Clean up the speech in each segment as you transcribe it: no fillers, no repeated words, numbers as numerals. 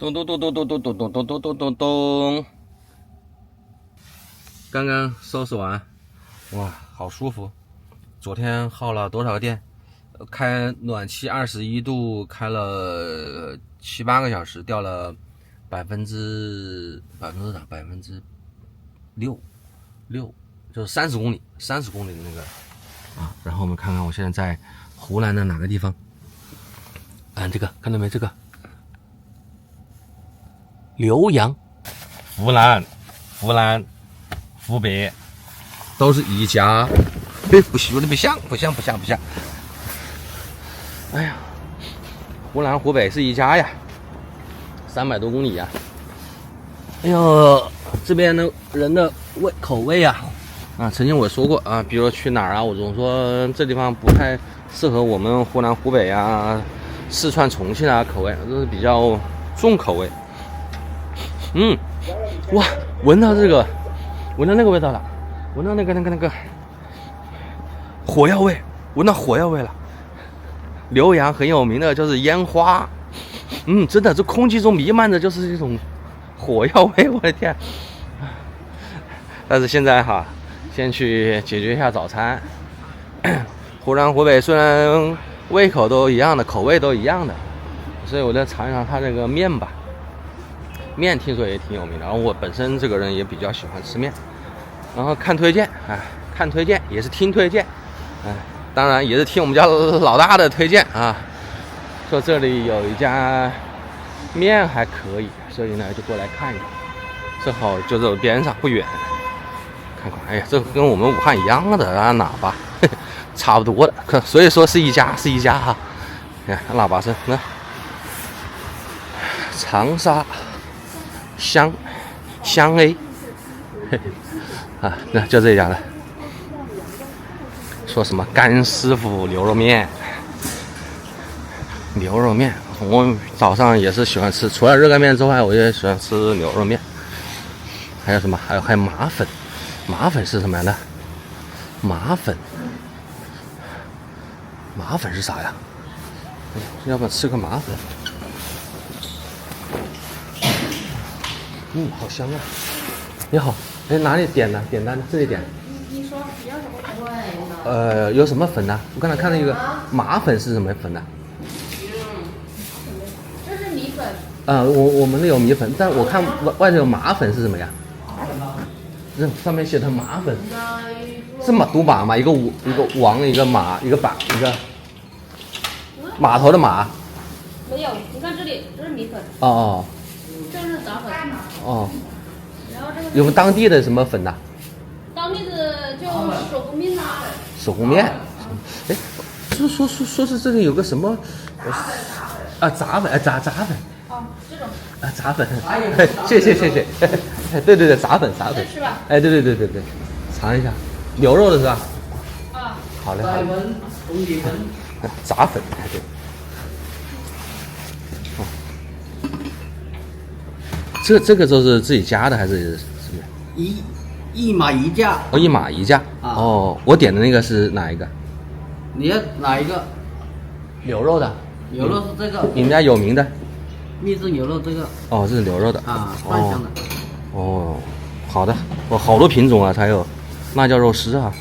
咚咚咚咚咚咚咚咚咚咚咚咚咚。刚刚收拾完，哇，好舒服。昨天耗了多少个电？开暖气21度，开了7、8个小时，掉了6%，就是30公里，30公里的那个啊。然后我们看看我现在在湖南的哪个地方？这个看到没？这个浏阳、湖南、湖北都是一家。不行，不像。哎呀，湖南湖北是一家呀，300多公里呀。哎呦，这边的人的口味啊，曾经我说过啊，比如去哪儿啊，我总说这地方不太适合我们湖南湖北啊、四川重庆啊口味，都是比较重口味。哇，闻到那个味道了，闻到那个火药味，闻到火药味了。浏阳很有名的就是烟花，真的，这空气中弥漫的就是这种火药味，我的天！但是现在先去解决一下早餐。湖南湖北虽然胃口都一样的，口味都一样的，所以我再尝一尝它这个面吧。面听说也挺有名的，然后我本身这个人也比较喜欢吃面，然后看推荐也是听推荐，当然也是听我们家老大的推荐啊，说这里有一家面还可以，所以呢就过来看一看，正好就这边上不远，看看，哎呀，这跟我们武汉一样的喇叭，差不多的，所以说是一家哈。看喇叭声，长沙香 A， 那就这家了。说什么干师傅牛肉面，我早上也是喜欢吃，除了热干面之外，我也喜欢吃牛肉面。还有什么？还有麻粉，麻粉是什么样的？麻粉是啥呀？要不要吃个麻粉？好香啊！你好，哪里点的？点单这里点。你说要什么口味？有什么粉呢？我刚才看到一个麻粉是什么粉呢？这是米粉。我们那有米粉，但我看外头有麻粉是什么呀？这上面写的麻粉是赌马吗？一个王，一个马，一个把，一个码头的马。没有，你看这里，这是米粉。哦。这是杂粉。哦。然后这个有当地的什么粉呢？当地的就手工面啊。手工面。说是这里有个什么杂粉，杂粉。这种。杂粉。谢谢。对，杂粉。是吧？对，尝一下，牛肉的是吧？好嘞。杂粉，对。这个就是自己加的还是什么？一码一价。一码一价。我点的那个是哪一个？你要哪一个？牛肉的。牛肉是这个。你们家有名的？秘制牛肉这个。这是牛肉的。蒜香的。好的。好多品种啊，还有辣椒肉丝啊。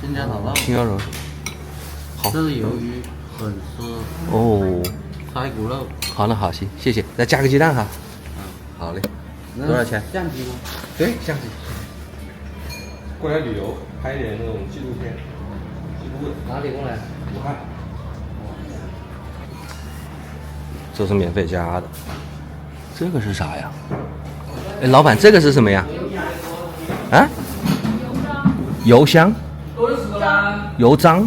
新疆炒肉。青椒肉丝。好。这是鱿鱼粉丝。排骨肉。好，那好，行，谢谢。再加个鸡蛋哈。好嘞。多少钱？相机吗？对，相机。过来旅游，拍一点那种纪录片。哪里过来？武汉。这是免费加的。这个是啥呀？老板，这个是什么呀？油香。油渣。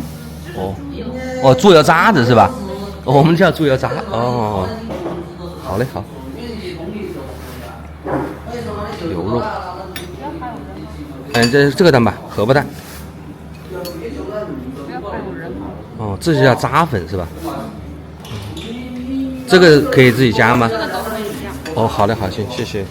猪油渣子是吧？我们叫猪油渣。好嘞，好。牛肉。这个蛋吧，荷包蛋。这就叫渣粉是吧？这个可以自己加吗？这个都可以加。好嘞，好，行，谢谢。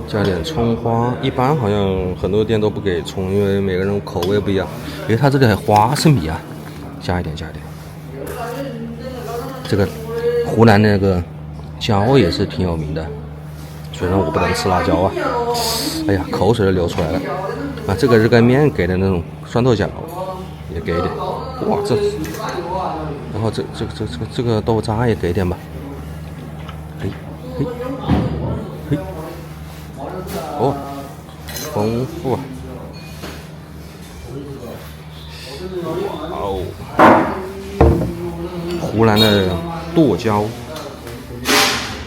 加点葱花，一般好像很多店都不给葱，因为每个人口味不一样。因为它这里还花生米啊，加一点。这个湖南那个椒也是挺有名的，虽然我不能吃辣椒啊，哎呀，口水都流出来了啊！这个热干面给的那种酸豆角也给一点，哇，然后这个豆渣也给一点吧，嘿，哦，丰富啊！哦，湖南的剁椒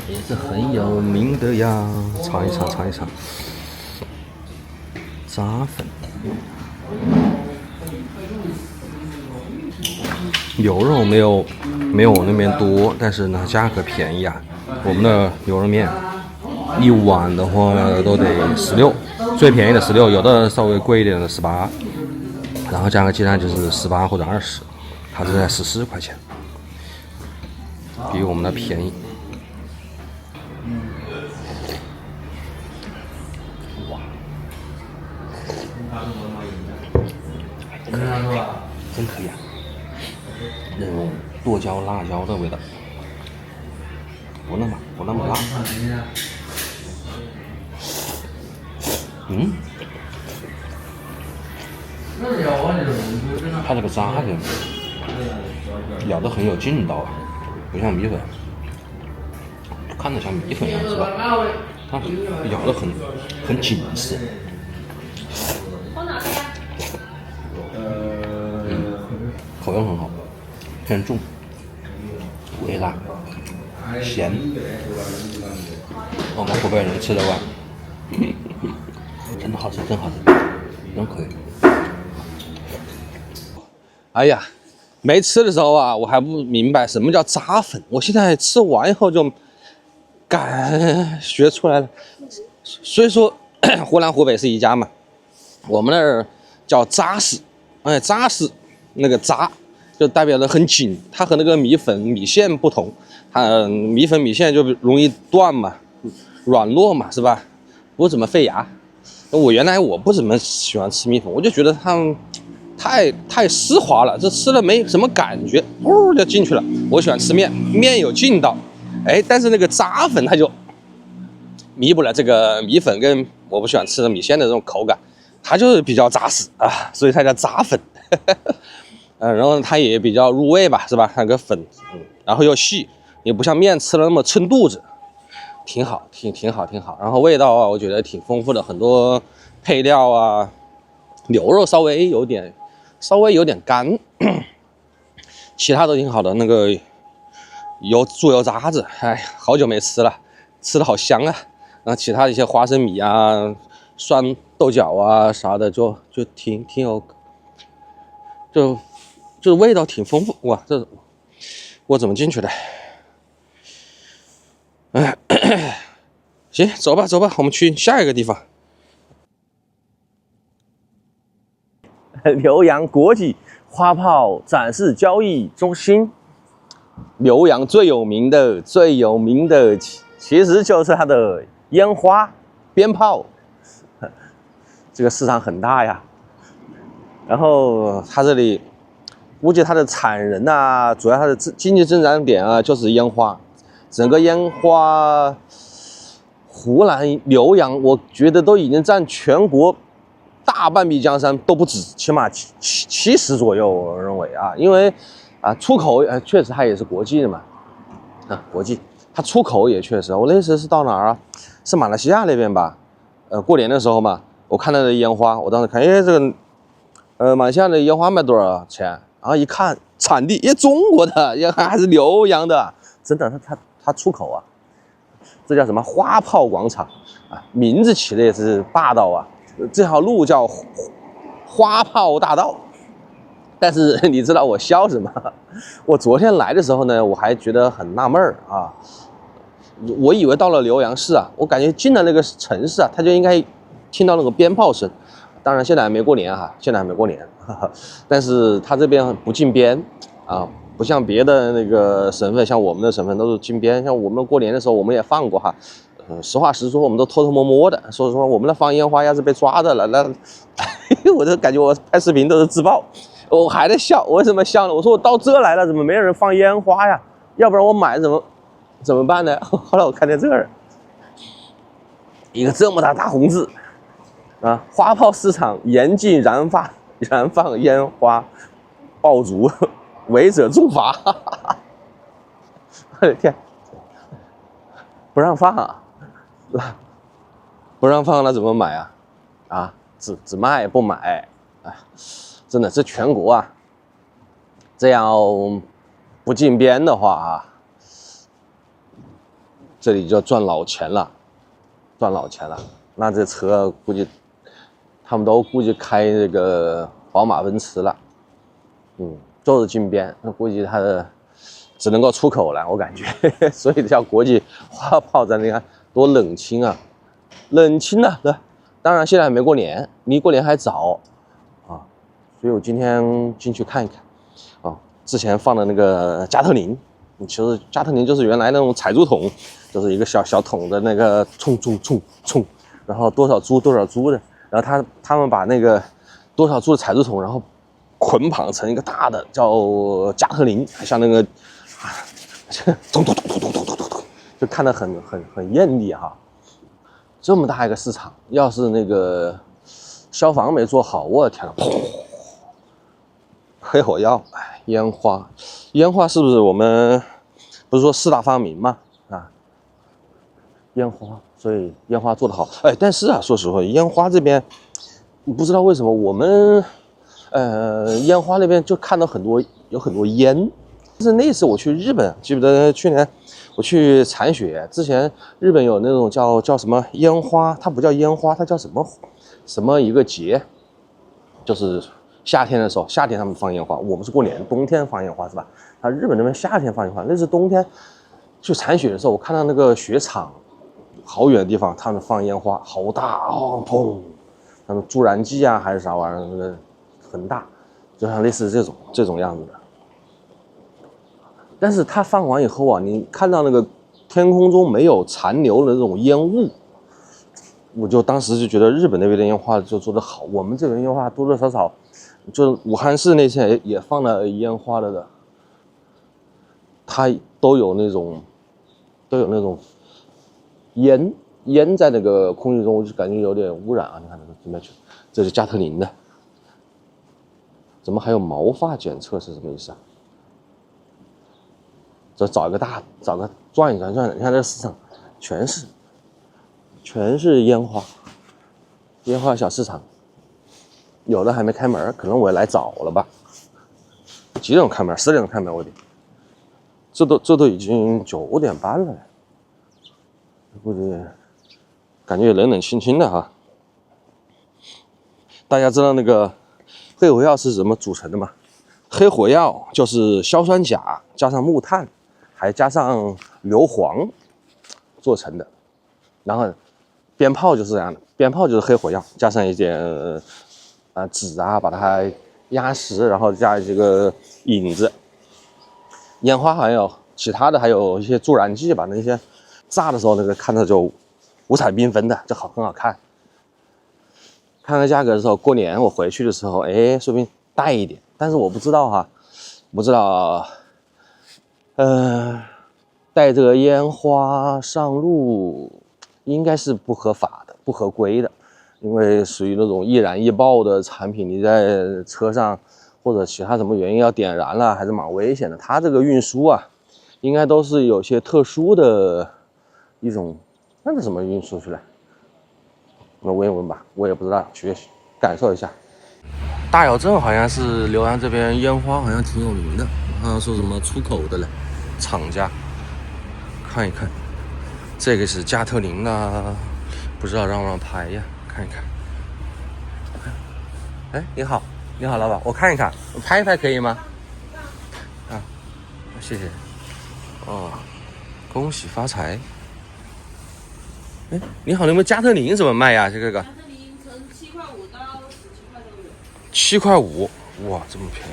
也是很有名的呀，尝一尝。炸粉，牛肉没有我那边多，但是呢价格便宜啊。我们的牛肉面一碗的话都得16，最便宜的16，有的稍微贵一点的18，然后加个鸡蛋就是18或者20，它是在14块钱，比我们的便宜。哇，真可以啊！那种剁椒辣椒的味道，不那么辣。它这个渣子咬得很有劲道啊，不像米粉，看着像米粉一样是吧？它咬得很紧实。口味很好，偏重，微辣，咸，我们湖北人吃得惯，真好吃，真可以。哎呀，没吃的时候啊，我还不明白什么叫渣粉，我现在吃完以后就学出来了。所以说，湖南湖北是一家嘛，我们那儿叫扎实，扎实。那个渣就代表的很紧，它和那个米粉米线不同，它米粉米线就容易断嘛，软糯嘛，是吧？不怎么费牙。原来我不怎么喜欢吃米粉，我就觉得它太丝滑了，这吃了没什么感觉，就进去了。我喜欢吃面有劲道，但是那个渣粉它就弥补了这个米粉跟我不喜欢吃的米线的这种口感，它就是比较扎实啊，所以它叫渣粉。然后它也比较入味吧，是吧？那个粉，然后又细，也不像面吃了那么撑肚子，挺好。然后味道啊，我觉得挺丰富的，很多配料啊，牛肉稍微有点干，其他都挺好的。那个猪油渣子，好久没吃了，吃的好香啊。然后其他的一些花生米啊、酸豆角啊啥的，就挺有。就是味道挺丰富哇！这我怎么进去的？行，走吧，我们去下一个地方。浏阳国际花炮展示交易中心，浏阳最有名的，其实就是它的烟花、鞭炮。这个市场很大呀，然后它这里。估计它的产人啊，主要它的经济增长点啊，就是烟花。整个烟花，湖南浏阳，我觉得都已经占全国大半壁江山都不止，起码70%左右，我认为啊，因为出口确实它也是国际的嘛，国际，它出口也确实。我那时是到哪儿啊？是马来西亚那边吧？过年的时候嘛，我看到的烟花，我当时看，这个马来西亚的烟花卖多少钱？然后一看产地，中国的，还是浏阳的，真的，它出口啊，这叫什么花炮广场啊？名字起的也是霸道啊！这条路叫花炮大道。但是你知道我笑什么？我昨天来的时候呢，我还觉得很纳闷啊，我以为到了浏阳市啊，我感觉进了那个城市啊，它就应该听到那个鞭炮声。当然现在还没过年哈，但是他这边不禁鞭啊，不像别的那个省份，像我们的省份都是禁鞭。像我们过年的时候，我们也放过哈，实话实说，我们都偷摸摸的。说实话，我们的放烟花要是被抓的了，那我就感觉我拍视频都是自爆。我还在笑，我为什么笑呢？我说我到这来了，怎么没有人放烟花呀？要不然我买怎么办呢？后来我看见这儿，一个这么大红字啊，花炮市场严禁燃放烟花爆竹，违者重罚。我的天，不让放啊！不让放那怎么买啊？啊，只卖不买，哎，真的这全国啊，这样不禁鞭的话啊，这里就赚老钱了，赚老钱了。那这车估计他们都估计开这个宝马奔驰了，就是禁鞭，那估计他的只能够出口了，我感觉。所以叫国际花炮战，你看多冷清啊，冷清啊，对。当然现在还没过年，离过年还早啊，所以我今天进去看一看啊。之前放的那个加特林，其实加特林就是原来那种采竹筒，就是一个小桶的那个冲，然后多少株的，然后他们把那个多少株的采竹筒，然后捆绑成一个大的叫加特林，像那个咚，就看得很艳丽哈。这么大一个市场，要是那个消防没做好，我的天呐，噗！黑火药，烟花是不是我们不是说四大发明吗？啊，烟花，所以烟花做得好，但是啊，说实话，烟花这边不知道为什么我们烟花那边就看到有很多烟。但是那次我去日本，记不得去年我去铲雪之前，日本有那种叫什么烟花，它不叫烟花，它叫什么一个节，就是夏天的时候，夏天他们放烟花，我们是过年，冬天放烟花是吧？啊，日本那边夏天放烟花，那是冬天去铲雪的时候，我看到那个雪场好远的地方，他们放烟花，好大哦，砰！他们助燃机啊还是啥玩意儿，那个很大，就像类似这种样子的。但是它放完以后啊，你看到那个天空中没有残留的那种烟雾，我就当时就觉得日本那边的烟花就做得好，我们这边烟花多多少少，就武汉市那些也放了烟花了的，它都有那种烟在那个空气中，我就感觉有点污染啊！你看这边去，这是加特林的，怎么还有毛发检测是什么意思啊？这找个转一转，你看这市场全是烟花小市场，有的还没开门，可能我来早了吧？几点钟开门？10点钟开门，我得。这都已经9点半了，估计感觉冷清清的哈。大家知道那个黑火药是怎么组成的吗？黑火药就是硝酸钾加上木炭，还加上硫磺做成的。然后鞭炮就是这样的，鞭炮就是黑火药加上一点纸啊，把它压实，然后加这个引子。烟花还有其他的，还有一些助燃剂，把那些炸的时候那个看着就五彩缤纷的，就很好看。看看价格的时候，过年我回去的时候，说不定带一点，但是我不知道哈，不知道，带这个烟花上路应该是不合法的、不合规的，因为属于那种易燃易爆的产品，你在车上或者其他什么原因要点燃了，还是蛮危险的。它这个运输啊，应该都是有些特殊的一种，那是什么运输出来？那闻一闻吧，我也不知道，去感受一下。大窑镇好像是浏阳这边烟花好像挺有名的，好像说什么出口的嘞，厂家。看一看，这个是加特林的，不知道让不让拍呀？看一看。你好，老板，我看一看，我拍一拍可以吗？啊，谢谢。哦，恭喜发财。你好，你们加特林怎么卖呀？这个？加特林从7.5块到17块都有。7.5块，哇，这么便宜！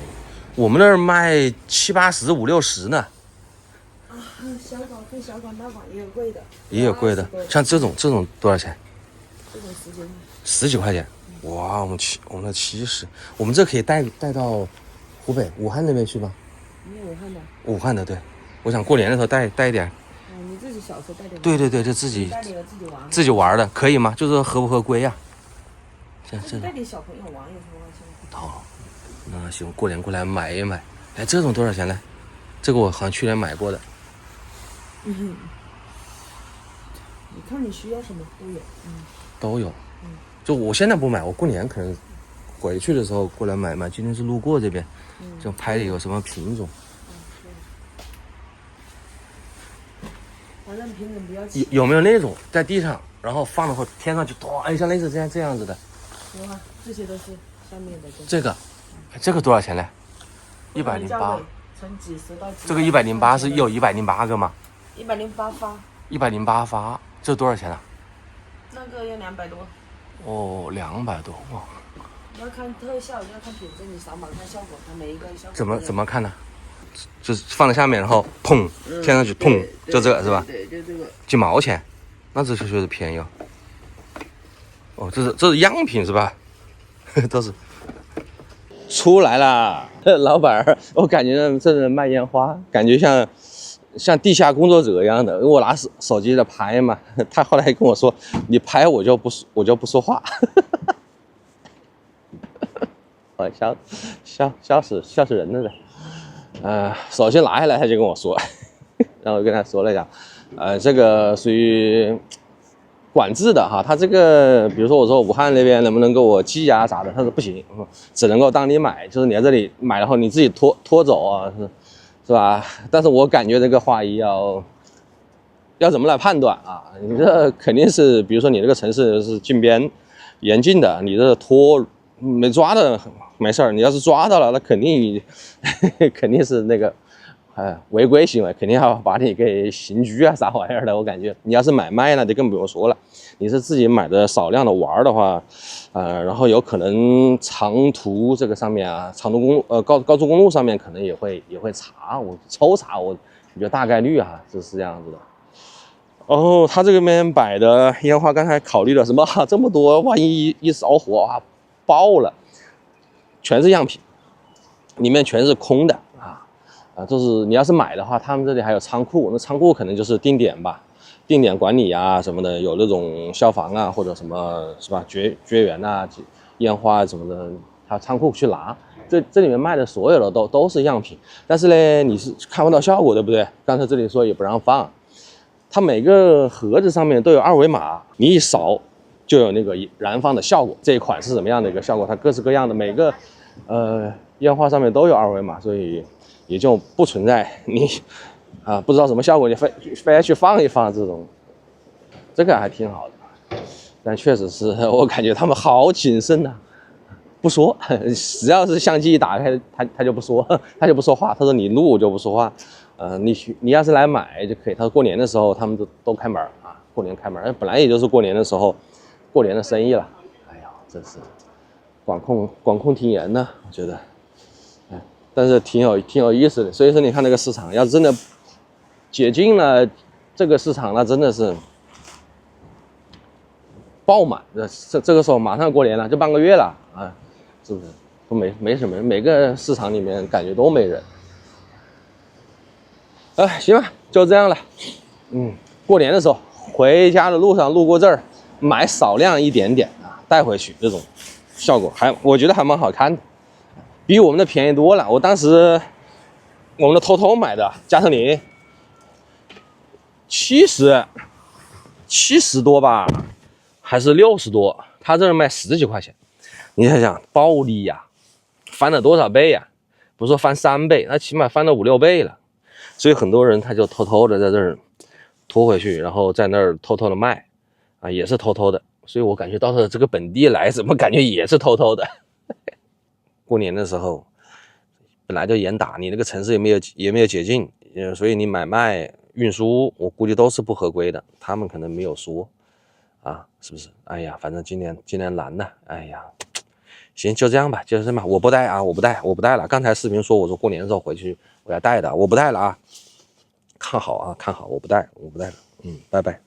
我们那儿卖7、80、50、60呢。小管分小管、大管也有贵的。也有贵的，像这种多少钱？这种10几块。10几块钱。哇，我们的70，我们这可以带到湖北武汉那边去吧。你武汉的？武汉的，对。我想过年的时候带一点。你自己小时候带点。对对对，就自己带点自己玩。自己玩的可以吗？就是合不合规呀？这带点小朋友玩有什么关系吗？好，那行，过年过来买一买。哎，这种多少钱呢？这个我好像去年买过的。你看你需要什么都有。都有。就我现在不买，我过年可能回去的时候过来买买。今天是路过这边，就拍的有什么品种。反正品种比较齐。有没有那种在地上，然后放的话天上去多，像类似这样子的？有啊，这些都是上面的。这个多少钱呢？108。从几十到几。这个108是有108个吗？108发。108发，这多少钱啊？那个要200多。哦，200多哇！要看特效，要看品质，你扫码看效果，它每一个效果。怎么看呢？就是放在下面，然后砰，贴上去砰，就这个是吧？对，就这个。几毛钱？那这确实便宜哦。哦，这是样品是吧？都是。出来啦，老板儿，我感觉这人卖烟花，感觉像地下工作者一样的。因为我拿手机在拍嘛，他后来跟我说：“你拍我就不说话。”我笑死人了的。手机拿下来他就跟我说，然后我跟他说了一下，这个属于管制的哈，他这个比如说我说武汉那边能不能给我寄啊啥的，他说不行，只能够当你买，就是你在这里买然后你自己拖走啊，是吧？但是我感觉这个话要怎么来判断啊？你这肯定是，比如说你这个城市是禁边严禁的，你这拖没抓的没事儿，你要是抓到了，那肯定是那个违规行为，肯定要把你给刑拘啊啥玩意儿的。我感觉你要是买卖呢，就更不用说了。你是自己买的少量的玩的话，然后有可能长途这个上面啊，长途公路高速公路上面可能也会查，我抽查，我觉得大概率啊是这样子的。然后他这个边摆的烟花，刚才考虑了什么？这么多，万一一着火啊爆了，全是样品，里面全是空的就是你要是买的话，他们这里还有仓库，那仓库可能就是定点吧，定点管理啊什么的，有那种消防啊或者什么是吧，绝缘啊、烟花什么的，他仓库去拿。这里面卖的所有的都是样品，但是呢，你是看不到效果，对不对？刚才这里说也不让放，它每个盒子上面都有2维码，你一扫就有那个燃放的效果。这一款是什么样的一个效果？它各式各样的，每个烟花上面都有2维码，所以也就不存在你不知道什么效果，你非去放一放这种，这个还挺好的。但确实是我感觉他们好谨慎呐，不说，只要是相机一打开，他就不说，他就不说话。他说你录我就不说话，你要是来买就可以。他说过年的时候他们都开门啊，过年开门，本来也就是过年的时候，过年的生意了。哎呀，真是管控挺严的，我觉得。但是挺有意思的，所以说你看那个市场，要真的解禁了，这个市场那真的是爆满。这个时候马上过年了，就半个月了啊，是不是？都没什么人，每个市场里面感觉都没人。行吧，就这样了。过年的时候回家的路上路过这儿，买少量一点点带回去，这种效果我觉得还蛮好看的。比我们的便宜多了，我当时我们的偷偷买的加特林70多吧，还是60多，他这儿卖10几块钱，你想想暴利呀，翻了多少倍呀？不说翻3倍，那起码翻了5、6倍了。所以很多人他就偷偷的在这儿拖回去，然后在那儿偷偷的卖也是偷偷的。所以我感觉到了这个本地来，怎么感觉也是偷偷的。过年的时候本来就严打，你那个城市也没有解禁，所以你买卖运输我估计都是不合规的，他们可能没有说是不是？哎呀，反正今年难了，哎呀，行，就这样吧，就是这么，我不带了。刚才视频说我说过年的时候回去我要带的，我不带了啊，看好，我不带了，拜拜。